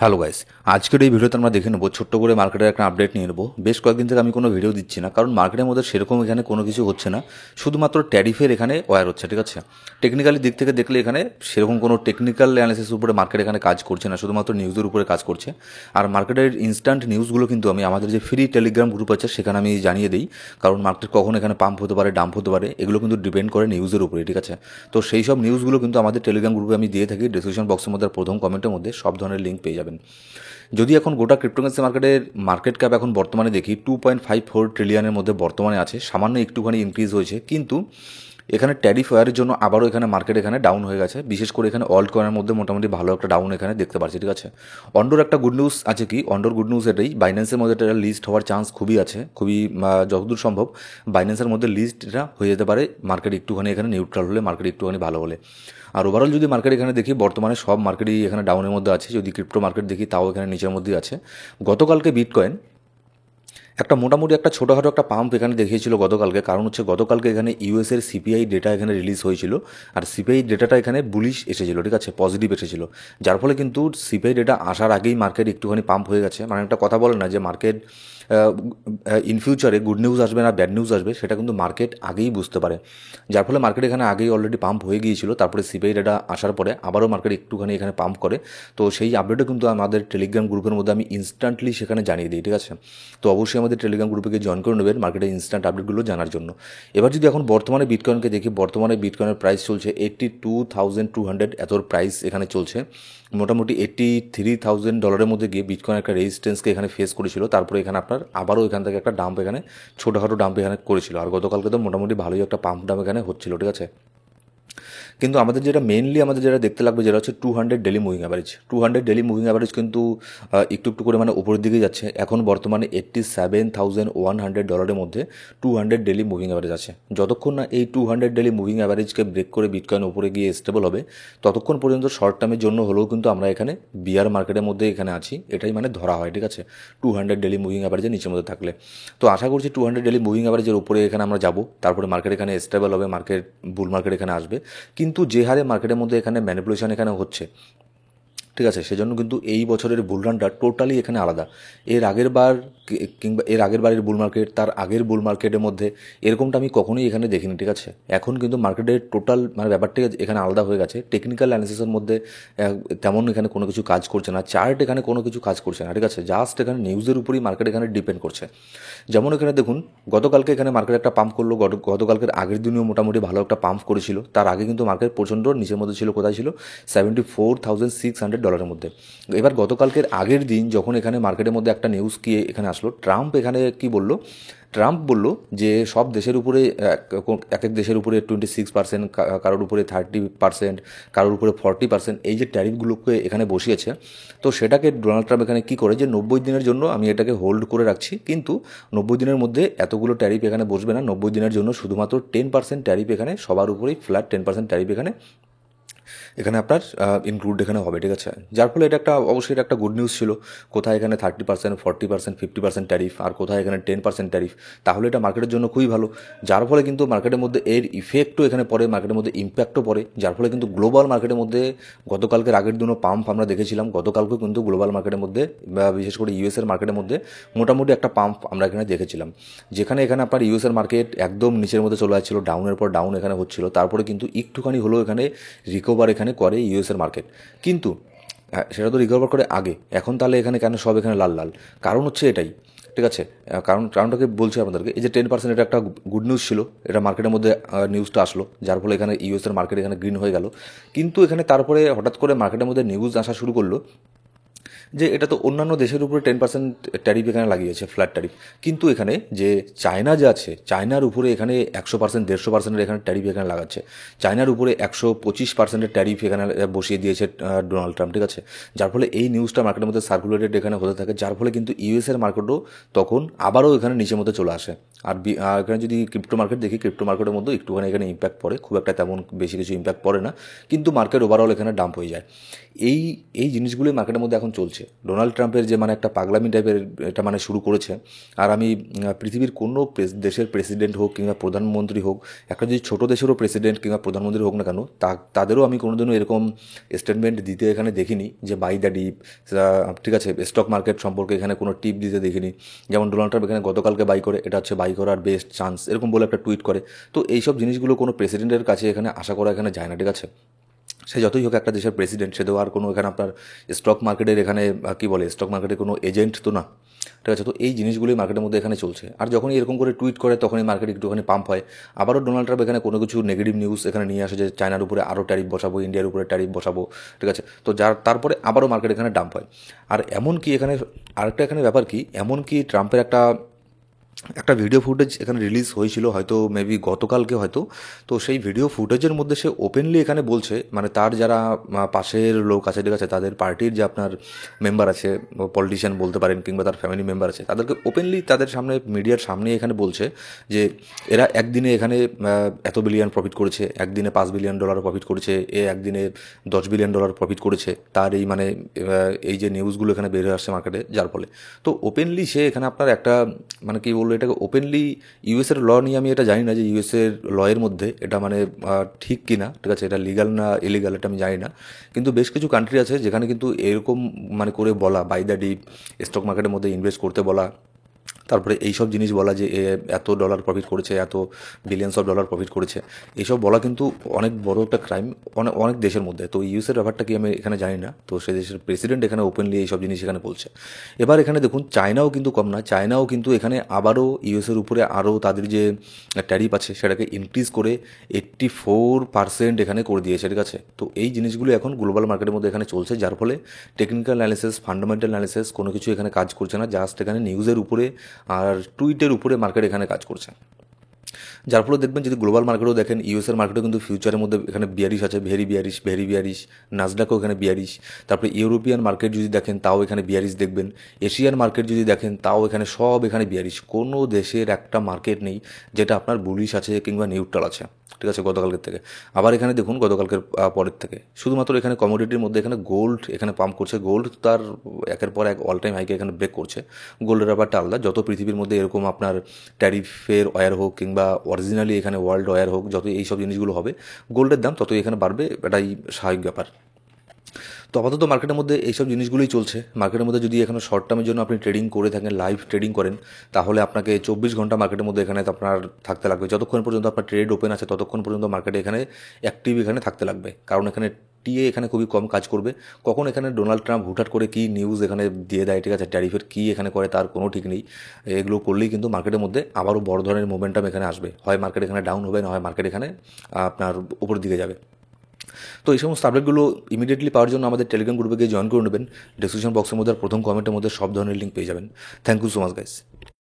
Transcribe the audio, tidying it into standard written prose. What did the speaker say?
Hello guys, আজকের এই ভিডিওতে আমরা দেখে নেবো ছোট্ট করে মার্কেটের একটা আপডেট নিয়ে নেবো। বেশ কয়েকদিন থেকে আমি কোনো ভিডিও দিচ্ছি না, কারণ মার্কেটের মধ্যে সেরকম এখানে কোনো কিছু হচ্ছে না, শুধুমাত্র ট্যারিফের এখানে ওয়্যার হচ্ছে। ঠিক আছে, টেকনিক্যালি দিক থেকে দেখলে এখানে সেরকম কোনো টেকনিক্যাল অ্যানালিসিস উপরে মার্কেট এখানে কাজ করছে না, শুধুমাত্র নিউজের উপরে কাজ করছে। আর মার্কেটের ইনস্ট্যান্ট নিউজগুলো কিন্তু আমি আমাদের যে ফ্রি টেলিগ্রাম গ্রুপ আছে সেখানে আমি জানিয়ে দিই, কারণ মার্কেট কখন এখানে পাম্প হতে পারে, ডাম্প হতে পারে, এগুলো কিন্তু ডিপেন্ড করে নিউজের উপরে। ঠিক আছে, তো সেই সব নিউজগুলো কিন্তু আমাদের টেলিগ্রাম গ্রুপে আমি দিয়ে থাকি। ডিসক্রিপশন বক্সের মধ্যে প্রথম কমেন্টের মধ্যে সব ধরনের লিঙ্ক পেয়ে যাবেন। যদি এখন গোটা ক্রিপ্টোকারেন্সি মার্কেটের মার্কেট ক্যাপ এখন বর্তমানে দেখি 2.54 ট্রিলিয়নের মধ্যে বর্তমানে আছে, সামান্য একটুখানি ইনক্রিজ হয়েছে, কিন্তু এখানে ট্যারিফ ওয়ারের জন্য আবারও এখানে মার্কেট এখানে ডাউন হয়ে গেছে। বিশেষ করে এখানে অল্ট কয়েনের মধ্যে মোটামুটি ভালো একটা ডাউন এখানে দেখতে পাচ্ছি। ঠিক আছে, অন্ডোর একটা গুড নিউজ আছে, কি অন্ডোর গুড নিউজ এটাই, বাইন্যান্সের মধ্যে এটা লিস্ট হওয়ার চান্স খুবই আছে, খুবই যতদূর সম্ভব বাইন্যান্সের মধ্যে লিস্ট এটা হয়ে যেতে পারে। মার্কেট একটুখানি এখানে নিউট্রাল হলে, মার্কেট একটুখানি ভালো হলে। আর ওভারঅল যদি মার্কেট এখানে দেখি, বর্তমানে সব মার্কেটই এখানে ডাউনের মধ্যে আছে। যদি ক্রিপ্টো মার্কেট দেখি তাও এখানে নিচের মধ্যেই আছে। গতকালকে বিটকয়েন একটা মোটামুটি একটা ছোটোখাটো একটা পাম্প এখানে দেখিয়েছিল গতকালকে, কারণ হচ্ছে গতকালকে এখানে ইউএসের সিপিআই ডেটা এখানে রিলিজ হয়েছিল, আর সিপিআই ডেটাটা এখানে বুলিশ এসেছিল। ঠিক আছে, পজিটিভ এসেছিল, যার ফলে কিন্তু সিপিআই ডেটা আসার আগেই মার্কেট একটুখানি পাম্প হয়ে গেছে। মানে একটা কথা বলে না যে মার্কেট ইন ফিউচারে গুড নিউজ আসবে না ব্যাড নিউজ আসবে, সেটা কিন্তু মার্কেট আগেই বুঝতে পারে, যার ফলে মার্কেট এখানে আগেই অলরেডি পাম্প হয়ে গিয়েছিল। তারপরে সিপিআই ডেটা আসার পরে আবারও মার্কেট একটুখানি এখানে পাম্প করে। তো সেই আপডেটও কিন্তু আমাদের টেলিগ্রাম গ্রুপের মধ্যে আমি ইনস্ট্যান্টলি সেখানে জানিয়ে দিই। ঠিক আছে, তো অবশ্যই আমাদের টেলিগ্রাম গ্রুপে গিয়ে জয়েন করে নেবেন মার্কেটের ইনস্ট্যান্ট আপডেটগুলো জানার জন্য। এবার যদি এখন বর্তমানে বিটকয়েনকে দেখি, বর্তমানে বিটকয়েনের প্রাইস চলছে 82,200 এতর প্রাইস এখানে চলছে। মোটামুটি $83,000 মধ্যে গিয়ে বিটকয়েন একটা রেজিস্ট্যান্সকে এখানে ফেস করেছিল, তারপরে এখানে আপনার আবারও এখান থেকে একটা ডাম্প এখানে ছোটোখাটো ডাম্প এখানে করেছিল। আর গতকালকে তো মোটামুটি ভালোই একটা পাম্প ডাম্প এখানে হচ্ছিল। ঠিক আছে, কিন্তু আমাদের যেটা মেনলি আমাদের যেটা দেখতে লাগবে, যেটা হচ্ছে 200 daily moving average. 200 daily moving average কিন্তু একটু একটু করে মানে উপরের দিকে যাচ্ছে। এখন বর্তমানে $87,100 মধ্যে 200 ডেলি মুভিং অ্যাভারেজ আছে। যতক্ষণ না এই 200 ডেলি মুভিং অ্যাভারেজকে ব্রেক করে বিটকয়েন উপরে গিয়ে স্টেবল হবে, ততক্ষণ পর্যন্ত শর্ট টার্মের জন্য হলেও কিন্তু আমরা এখানে বিয়ার মার্কেটের মধ্যে এখানে আছি, এটাই মানে ধরা হয়। ঠিক আছে, 200 ডেলি মুভিং অ্যাভারেজের নিচের মধ্যে থাকলে। তো আশা করছি 200 ডেলি মুভিং অ্যাভারেজের উপরে এখানে আমরা যাব, তারপরে মার্কেট এখানে স্টেবল হবে, মার্কেট বুল মার্কেট এখানে আসবে। কিন্তু যে হারে মার্কেটের মধ্যে এখানে ম্যানিপুলেশন এখানে হচ্ছে, ঠিক আছে, সেজন্য কিন্তু এই বছরের বুল রানটা টোটালি এখানে আলাদা। এর আগের বার কিংবা এর আগের বারের বুল মার্কেট, তার আগের বুল মার্কেটের মধ্যে এরকমটা আমি কখনোই এখানে দেখিনি। ঠিক আছে, এখন কিন্তু মার্কেটের টোটাল মানে ব্যাপারটা এখানে আলাদা হয়ে গেছে। টেকনিক্যাল অ্যানালিসিসের মধ্যে তেমন এখানে কোনো কিছু কাজ করছে না, চার্ট এখানে কোনো কিছু কাজ করছে না। ঠিক আছে, জাস্ট এখানে নিউজের উপরই মার্কেট এখানে ডিপেন্ড করছে। যেমন এখানে দেখুন, গতকালকে এখানে মার্কেট একটা পাম্প করলো, গতকালকের আগের দিনেও মোটামুটি ভালো একটা পাম্প করেছিল। তার আগে কিন্তু মার্কেট প্রচণ্ড নিচের মধ্যে ছিল, কোথায় ছিল, $74,600 মধ্যে। এবার গতকালকের আগের দিন যখন এখানে মার্কেটের মধ্যে একটা নিউজ কি এখানে আসলো, ট্রাম্প এখানে কি বলল, ট্রাম্প বলল যে সব দেশের উপরে এক এক দেশের উপরে 26%, কারোর উপরে 30%, কারোর উপরে 40%, এই যে ট্যারিফগুলোকে এখানে বসিয়েছে, তো সেটাকে ডোনাল্ড ট্রাম্প এখানে কী করে, যে 90 দিনের জন্য আমি এটাকে হোল্ড করে রাখছি, কিন্তু 90 দিনের মধ্যে এতগুলো ট্যারিফ এখানে বসবে না। 90 দিনের জন্য শুধুমাত্র 10% ট্যারিফ এখানে সবার উপরেই ফ্ল্যাট 10% ট্যারিফ এখানে এখানে আপনার ইনক্লুড এখানে হবে। ঠিক আছে, যার ফলে এটা একটা অবশ্যই এটা একটা গুড নিউজ ছিল। কোথায় এখানে 30%, 40%, 50% ট্যারিফ, আর কোথায় এখানে 10% ট্যারিফ, তাহলে এটা মার্কেটের জন্য খুবই ভালো। যার ফলে কিন্তু মার্কেটের মধ্যে এর ইফেক্টও এখানে পড়ে, মার্কেটের মধ্যে ইম্প্যাক্টও পড়ে, যার ফলে কিন্তু গ্লোবাল মার্কেটের মধ্যে গতকালকের আগের দিনও পাম্প আমরা দেখেছিলাম। গতকালকেও কিন্তু গ্লোবাল মার্কেটের মধ্যে বিশেষ করে ইউএসের মার্কেটের মধ্যে মোটামুটি একটা পাম্প আমরা এখানে দেখেছিলাম, যেখানে এখানে আপনার ইউএসের মার্কেট একদম নিচের মধ্যে চলে যাচ্ছিল, ডাউনের পর ডাউন এখানে হচ্ছিল, তারপরে কিন্তু একটুখানি হলেও এখানে রিকভার এখানে করে ইউএসের মার্কেট। কিন্তু সেটা তো রিকভার করে আগে, এখন তাহলে এখানে কেন সব এখানে লাল লাল? কারণ হচ্ছে এটাই। ঠিক আছে, কারণটাকে বলছি আপনাদেরকে, এই যে 10% এটা একটা গুড নিউজ ছিল, এটা মার্কেটের মধ্যে নিউজটা আসলো, যার ফলে এখানে ইউএসের মার্কেট এখানে গ্রিন হয়ে গেল। কিন্তু এখানে তারপরে হঠাৎ করে মার্কেটের মধ্যে নিউজ আসা শুরু করলো যে এটা তো অন্যান্য দেশের উপরে 10% ট্যারিফ এখানে লাগিয়েছে, ফ্ল্যাট ট্যারিফ, কিন্তু এখানে যে চায়না যে আছে, চায়নার উপরে এখানে 100%, 150%-এর এখানে ট্যারিফ এখানে লাগাচ্ছে। চায়নার উপরে 125%-এর ট্যারিফ এখানে বসিয়ে দিয়েছে ডোনাল্ড ট্রাম্প। ঠিক আছে, যার ফলে এই নিউজটা মার্কেটের মধ্যে সার্কুলেটেড এখানে হতে থাকে, যার ফলে কিন্তু ইউএসের মার্কেটও তখন আবারও এখানে নিচের মধ্যে চলে আসে। আর এখানে যদি ক্রিপ্টো মার্কেট দেখি, ক্রিপ্টো মার্কেটের মধ্যে একটুখানি এখানে ইম্প্যাক্ট পড়ে, খুব একটা তেমন বেশি কিছু ইম্প্যাক্ট পড়ে না, কিন্তু মার্কেট ওভারঅল এখানে ডাম্প হয়ে যায়। এই এই জিনিসগুলোই মার্কেটের মধ্যে এখন চলছে। ডোনাল্ড ট্রাম্পের যে মানে একটা পাগলামি টাইপের এটা মানে শুরু করেছে। আর আমি পৃথিবীর কোনো দেশের প্রেসিডেন্ট হোক কিংবা প্রধানমন্ত্রী হোক, একটা যদি ছোটো দেশেরও প্রেসিডেন্ট কিংবা প্রধানমন্ত্রী হোক না কেন, তাদেরও আমি কোনোদিনও এরকম স্টেটমেন্ট দিতে এখানে দেখিনি যে বাই দ্য ডিপ, ঠিক আছে, স্টক মার্কেট সম্পর্কে এখানে কোনো টিপ দিতে দেখিনি। যেমন ডোনাল্ড ট্রাম্প এখানে গতকালকে বাই করে, এটা হচ্ছে বাই করার বেস্ট চান্স, এরকম বলে একটা টুইট করে। তো এইসব জিনিসগুলো কোনো প্রেসিডেন্টের কাছে এখানে আশা করা এখানে যায় না, ঠিক আছে। সে যতই হোক একটা দেশের প্রেসিডেন্ট, সে তো আর কোনো এখানে আপনার স্টক মার্কেটের এখানে কী বলে স্টক মার্কেটের কোনো এজেন্ট তো না, ঠিক আছে। তো এই জিনিসগুলোই মার্কেটের মধ্যে এখানে চলছে। আর যখনই এরকম করে টুইট করে তখনই মার্কেট একটুখানি পাম্প হয়। আবারও ডোনাল্ড ট্রাম্প এখানে কোনো কিছু নেগেটিভ নিউজ এখানে নিয়ে আসে যে চায়নার উপরে আরও ট্যারিফ বসাবো, ইন্ডিয়ার উপরে ট্যারিফ বসাবো, ঠিক আছে। তো তারপরে আবারও মার্কেট এখানে ডাম্প হয়। আর এমন কি এখানে আরেকটা এখানে ব্যাপার কি, এমন কি ট্রাম্পের একটা ভিডিও ফুটেজ এখানে রিলিজ হয়েছিল হয়তো মেবি গতকালকে হয়তো। তো সেই ভিডিও ফুটেজের মধ্যে সে ওপেনলি এখানে বলছে, মানে তার যারা পাশের লোক আছে, ঠিক আছে, তাদের পার্টির যে আপনার মেম্বার আছে, পলিটিশিয়ান বলতে পারেন, কিংবা তার ফ্যামিলি মেম্বার আছে, তাদেরকে ওপেনলি তাদের সামনে মিডিয়ার সামনে এখানে বলছে যে এরা একদিনে এখানে এত বিলিয়ন প্রফিট করেছে, একদিনে $5 বিলিয়ন প্রফিট করেছে, একদিনে $10 বিলিয়ন প্রফিট করেছে। তার এই মানে এই যে নিউজগুলো এখানে বের হয়ে আসছে মার্কেটে, যার ফলে তো ওপেনলি সে এখানে আপনার একটা মানে কি বলবো, এটাকে ওপেনলি ইউএসের ল নিয়ে আমি এটা জানি না যে ইউএসের লয়ের মধ্যে এটা মানে ঠিক কি না, ঠিক আছে, এটা লিগাল না ইলিগাল এটা আমি জানি না। কিন্তু বেশ কিছু কান্ট্রি আছে যেখানে কিন্তু এরকম মানে করে বলা, বাই দ্য ডিপ, স্টক মার্কেটের মধ্যে ইনভেস্ট করতে বলা, তারপরে এইসব জিনিস বলা যে এত ডলার প্রফিট করেছে, এত বিলিয়নস অফ ডলার প্রফিট করেছে, এইসব বলা কিন্তু অনেক বড় একটা ক্রাইম অনেক অনেক দেশের মধ্যে। তো ইউএসের ব্যাপারটা কি আমি এখানে জানি না। তো সে দেশের প্রেসিডেন্ট এখানে ওপেনলি এইসব জিনিস এখানে বলছে। এবার এখানে দেখুন চায়নাও কিন্তু কম না, চায়নাও কিন্তু এখানে আবারও ইউএসের উপরে আরও তাদের যে ট্যারিফ আছে সেটাকে ইনক্রিজ করে 84% এখানে করে দিয়েছে, ঠিক আছে। তো এই জিনিসগুলো এখন গ্লোবাল মার্কেটের মধ্যে এখানে চলছে, যার ফলে টেকনিক্যাল অ্যানালিসিস, ফান্ডামেন্টাল অ্যানালিসিস কোনো কিছু এখানে কাজ করছে না, জাস্ট এখানে নিউজের উপরে আর টুইটের উপরে মার্কেট এখানে কাজ করছে। যার ফলে দেখবেন যদি গ্লোবাল মার্কেটও দেখেন, ইউএসের মার্কেটও কিন্তু ফিউচারের মধ্যে এখানে বিয়ারিশ আছে, ভেরি বিয়ারিশ, নাসডাকও এখানে বিয়ারিশ। তারপরে ইউরোপিয়ান মার্কেট যদি দেখেন তাও এখানে বিয়ারিশ দেখবেন, এশিয়ান মার্কেট যদি দেখেন তাও এখানে সব এখানে বিয়ারিশ। কোনো দেশের একটা মার্কেট নেই যেটা আপনার বুলিশ আছে কিংবা নিউট্রাল আছে, ঠিক আছে, গতকালকের থেকে। আবার এখানে দেখুন গতকালকের পরের থেকে শুধুমাত্র এখানে কমোডিটির মধ্যে এখানে গোল্ড এখানে পাম্প করছে, গোল্ড তার একের পর এক অল টাইম হাইকে এখানে ব্রেক করছে। গোল্ডের ব্যাপারটা আলাদা, যত পৃথিবীর মধ্যে এরকম আপনার ট্যারিফের ওয়ার হোক কিংবা অরিজিনালি এখানে ওয়ার্ল্ড ওয়ার হোক, যত এইসব জিনিসগুলো হবে গোল্ডের দাম ততই এখানে বাড়বে, এটাই স্বাভাবিক ব্যাপার। তো আপাতত মার্কেটের মধ্যে এইসব জিনিসগুলোই চলছে। মার্কেটের মধ্যে যদি এখানে শর্ট টার্মের জন্য আপনি ট্রেডিং করে থাকেন, লাইভ ট্রেডিং করেন, তাহলে আপনাকে 24 ঘন্টা মার্কেটের মধ্যে এখানে আপনার থাকতে লাগবে। যতক্ষণ পর্যন্ত আপনার ট্রেড ওপেন আছে ততক্ষণ পর্যন্ত মার্কেটে এখানে অ্যাক্টিভ এখানে থাকতে লাগবে, কারণ এখানে টিএ এখানে খুবই কম কাজ করবে। কখন এখানে ডোনাল্ড ট্রাম্প হুটহাট করে কী নিউজ এখানে দিয়ে দেয়, ঠিক আছে, ট্যারিফের কী এখানে করে তার কোনো ঠিক নেই। এগুলো করলেই কিন্তু মার্কেটের মধ্যে আবারও বড় ধরনের মোমেন্টাম এখানে আসবে, হয় মার্কেট এখানে ডাউন হবে, না হয় মার্কেট এখানে আপনার উপর দিকে যাবে। তো এই সমস্ত আপডেটগুলো ইমিডিয়েটলি পাওয়ার জন্য আমাদের টেলিগ্রাম গ্রুপে গিয়ে জয়েন করে নেবেন। ডিসক্রিপশন বক্সের মধ্যে আর প্রথম কমেন্টের মধ্যে সব ধরনের লিঙ্ক পেয়ে যাবেন। Thank you so much guys.